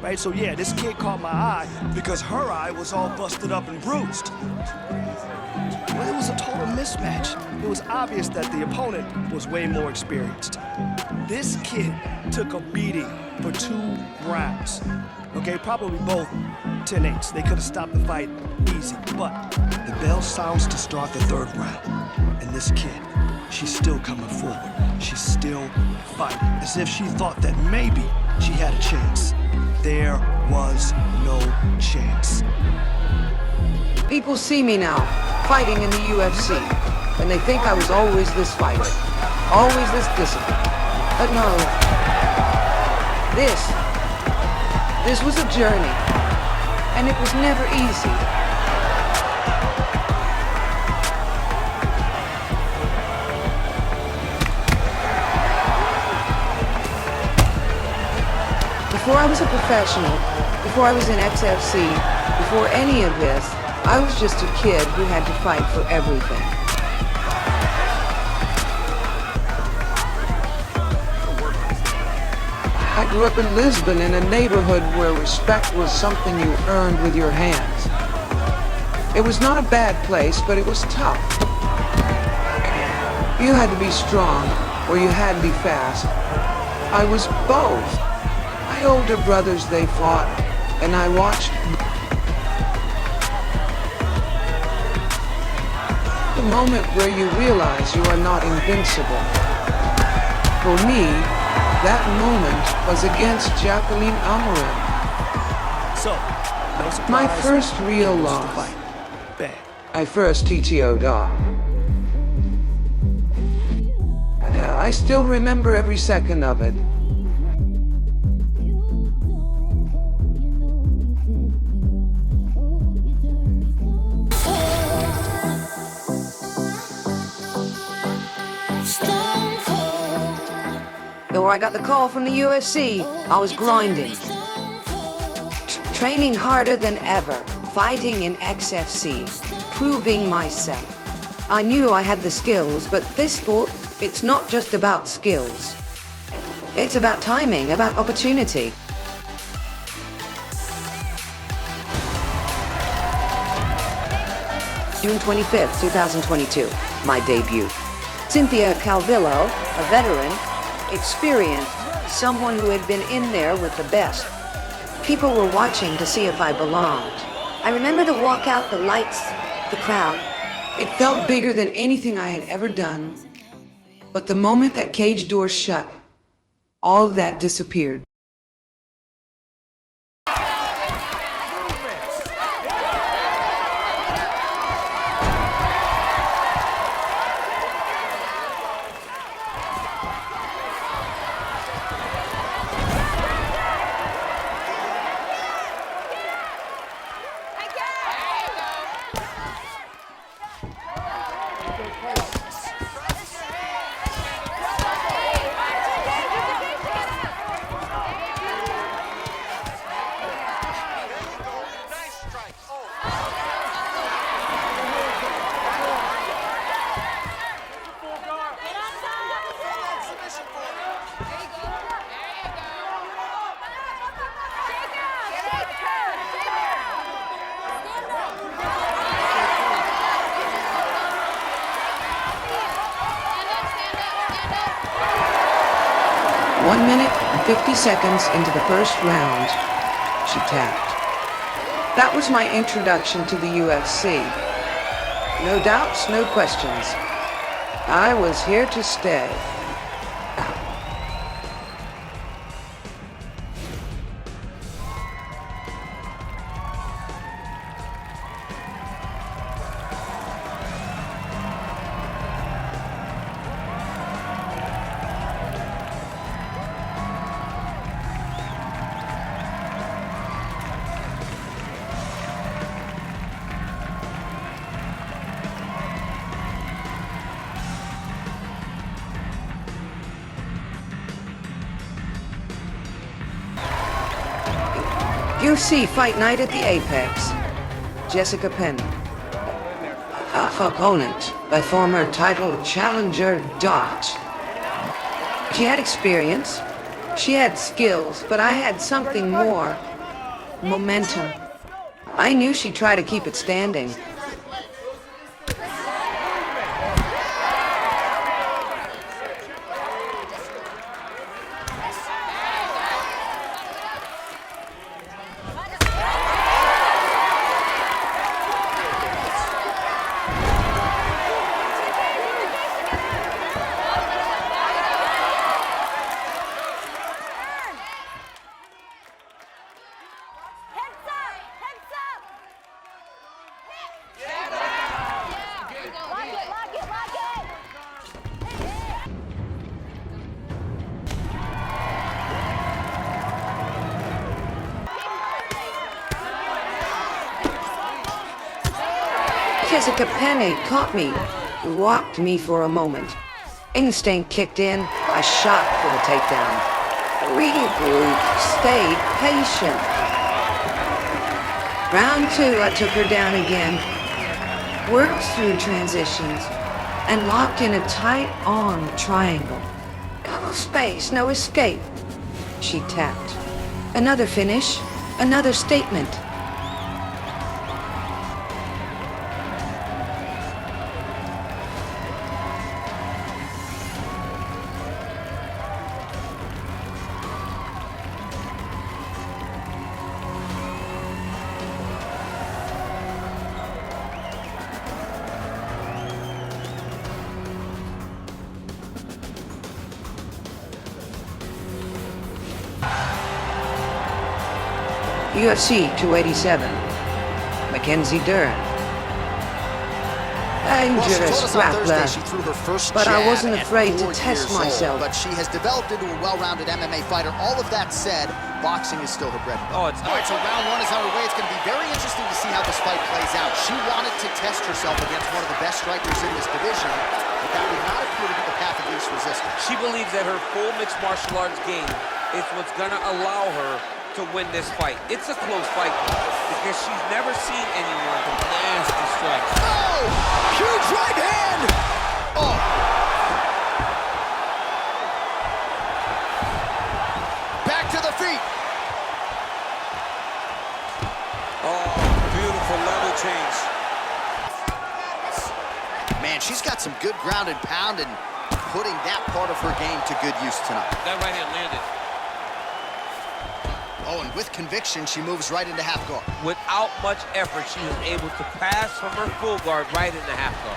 Right, so yeah, this kid caught my eye because her eye was all busted up and bruised. Well, it was a total mismatch. It was obvious that the opponent was way more experienced. This kid took a beating for 2 rounds. Okay, probably both 10-8s. They could have stopped the fight easy, but the bell sounds to start the 3rd round. And this kid, she's still coming forward. She's still fighting, as if she thought that maybe she had a chance. There was no chance. People see me now, fighting in the UFC, and they think I was always this fighter, always this disciplined. But no, this was a journey, and it was never easy. Before I was a professional, before I was in XFC, before any of this, I was just a kid who had to fight for everything. I grew up in Lisbon in a neighborhood where respect was something you earned with your hands. It was not a bad place, but it was tough. You had to be strong, or you had to be fast. I was both. My older brothers, they fought, and I watched. The moment where you realize you are not invincible. For me, that moment was against Jaqueline Amorim. So, no surprise, My first real loss. I first TTO'd off. I still remember every second of it. Before I got the call from the UFC, I was grinding. Training harder than ever, fighting in XFC, proving myself. I knew I had the skills, but this sport, it's not just about skills. It's about timing, about opportunity. June 25th, 2022, my debut. Cynthia Calvillo, a veteran, experienced, someone who had been in there with the best. People were watching to see if I belonged. I remember the walkout, the lights, the crowd. It felt bigger than anything I had ever done. But the moment that cage door shut, all of that disappeared. One minute and 50 seconds into the first round, she tapped. That was my introduction to the UFC. No doubts, no questions. I was here to stay. UFC Fight Night at the Apex. Jessica Penne. Opponent by former title challenger Dot. She had experience, she had skills, but I had something more. Momentum. I knew she'd try to keep it standing. Jessica Penne caught me, rocked me for a moment. Instinct kicked in, I shot for the takedown. Regroup, stayed patient. Round 2, I took her down again. Worked through transitions and locked in a tight arm triangle. No space, no escape. She tapped. Another finish, another statement. UFC 287, Mackenzie Dern. Dangerous grappler, but I wasn't afraid to test myself. But she has developed into a well-rounded MMA fighter. All of that said, boxing is still her bread and butter. All right, so round 1 is underway. It's going to be very interesting to see how this fight plays out. She wanted to test herself against one of the best strikers in this division, but that would not appear to be the path of least resistance. She believes that her full mixed martial arts game is what's going to allow her to win this fight. It's a close fight because she's never seen anyone with nasty strikes. Oh! Huge right hand! Oh! Back to the feet. Oh, beautiful level change. Man, she's got some good ground and pound and putting that part of her game to good use tonight. That right hand landed. Oh, and with conviction, she moves right into half guard. Without much effort, she was able to pass from her full guard right into half guard.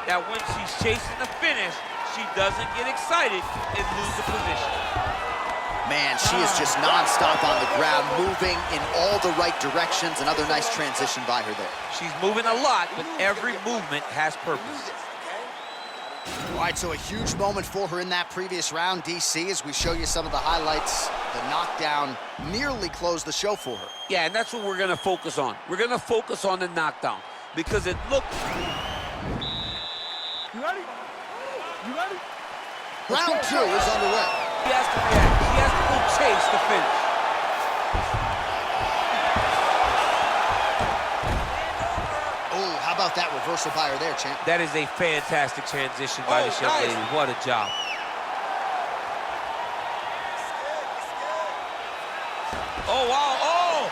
Now, when she's chasing the finish, she doesn't get excited and lose the position. Man, she is just nonstop on the ground, moving in all the right directions. Another nice transition by her there. She's moving a lot, but every movement has purpose. All right, so a huge moment for her in that previous round, DC, as we show you some of the highlights. The knockdown nearly closed the show for her. Yeah, and that's what we're going to focus on. We're going to focus on the knockdown because it looked... You ready? You ready? Round 2 is underway. He has to react. He has to go chase the finish. Oh, how about that reversal by her there, champ? That is a fantastic transition by this young lady. What a job. Oh, wow. Oh!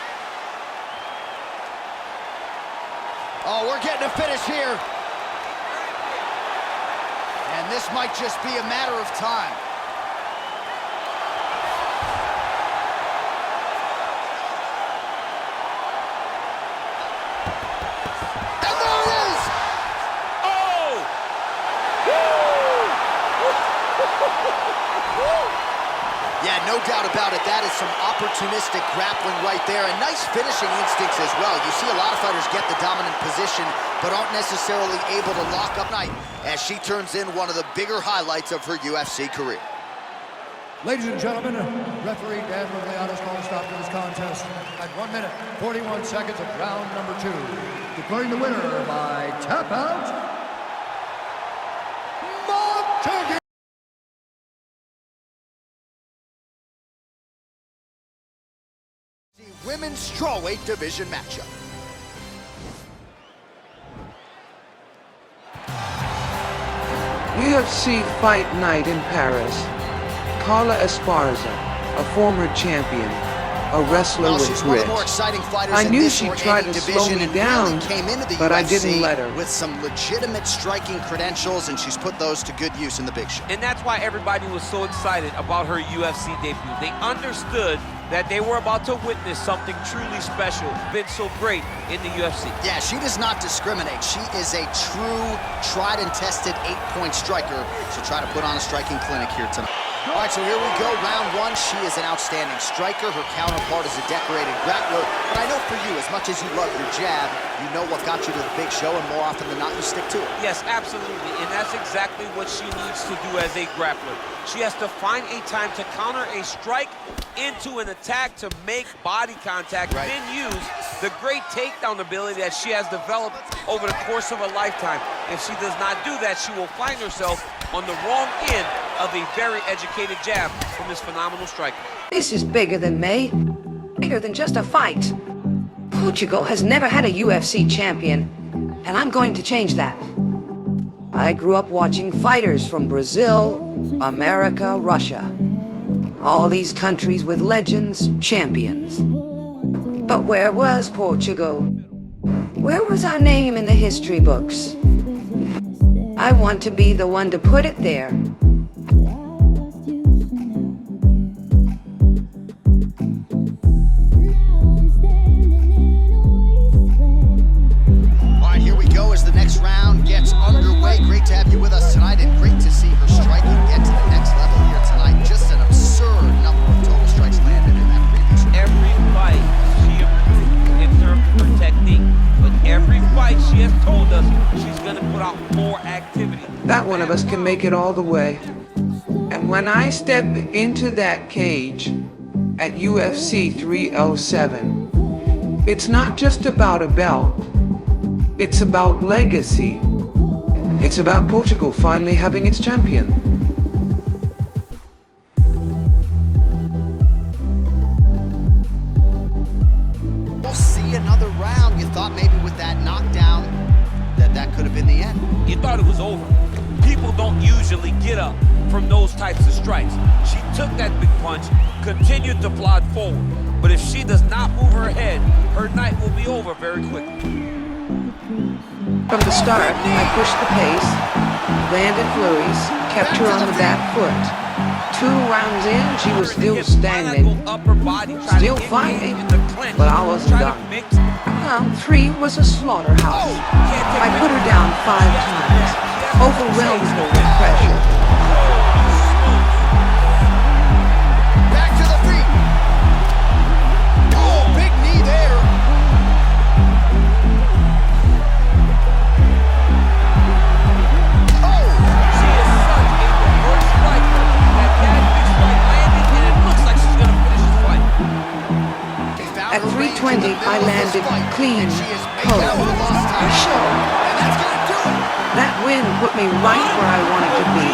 Oh, we're getting a finish here. And this might just be a matter of time. And there it is! Oh! Yeah, no doubt about it. That is some opportunistic grappling right there, and nice finishing instincts as well. You see a lot of fighters get the dominant position, but aren't necessarily able to lock up night as she turns in one of the bigger highlights of her UFC career. Ladies and gentlemen, referee Dan Liliana's calling a stop to this contest at 1 minute, 41 seconds of round number 2. Declaring the winner by tap out, Monague. Women's strawweight division matchup. UFC Fight Night in Paris. Carla Esparza, a former champion, a wrestler with She's one of grit. the more exciting fighters I in knew this she'd or try any to slow division me and down, really came into the but I UFC didn't let her. with some legitimate striking credentials, and she's put those to good use in the big show. And that's why everybody was so excited about her UFC debut. They understood that they were about to witness something truly special. Been so great in the UFC. Yeah, she does not discriminate. She is a true, tried and tested 8-point striker. She'll try to put on a striking clinic here tonight. All right, so here we go, round one. She is an outstanding striker. Her counterpart is a decorated grappler. But I know for you, as much as you love your jab, you know what got you to the big show, and more often than not, you stick to it. Yes, absolutely, and that's exactly what she needs to do as a grappler. She has to find a time to counter a strike into an attack to make body contact, Right. then use the great takedown ability that she has developed over the course of a lifetime. If she does not do that, she will find herself on the wrong end of a very educated jab from this phenomenal striker. This is bigger than me. Bigger than just a fight. Portugal has never had a UFC champion, and I'm going to change that. I grew up watching fighters from Brazil, America, Russia. All these countries with legends, champions. But where was Portugal? Where was our name in the history books? I want to be the one to put it there. All right, here we go as the next round gets underway. Great to have you with us tonight, and great to see her striking get to the next level here tonight. Just an absurd number of total strikes landed in that previous round. Every fight she improved in terms of her technique, but every fight she has told us she's going to put out more activity. That one of us can make it all the way. And when I step into that cage at UFC 307, it's not just about a belt. It's about legacy. It's about Portugal finally having its champion. We'll see another round. You thought maybe with that knockdown that could have been the end. You thought it was over. People don't usually get up from those types of strikes. She took that big punch, continued to plod forward. But if she does not move her head, her night will be over very quickly. From the start, I pushed the pace, landed flurries, kept her on the back foot. 2 rounds in, she was still standing, still fighting, but I wasn't done. Round 3 was a slaughterhouse. I put her down 5 times, overwhelmed her with pressure. Back to the feet. Oh, big knee there. At 320, I landed clean, cold, sure. That win put me right where I wanted to be.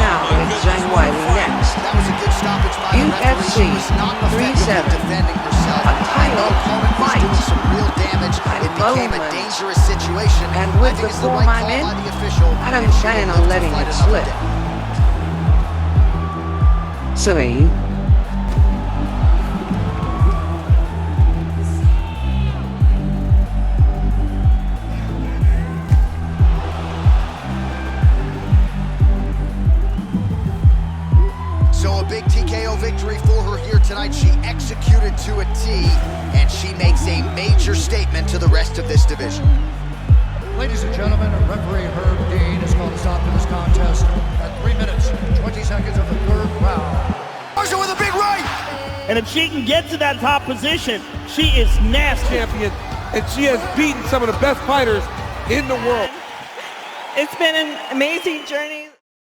Now it's Zhang Weili next. UFC 37, a title fight. At the moment, and with the form I'm in, I don't plan on letting it slip. Sorry. So a big TKO victory for her here tonight. She executed to a T, and she makes a major statement to the rest of this division. Ladies and gentlemen, referee Herb Dean has called a stop to this contest at 3 minutes, 20 seconds of the 3rd round. Marshall with a big right! And if she can get to that top position, she is nasty. Champion, and she has beaten some of the best fighters in the world. It's been an amazing journey.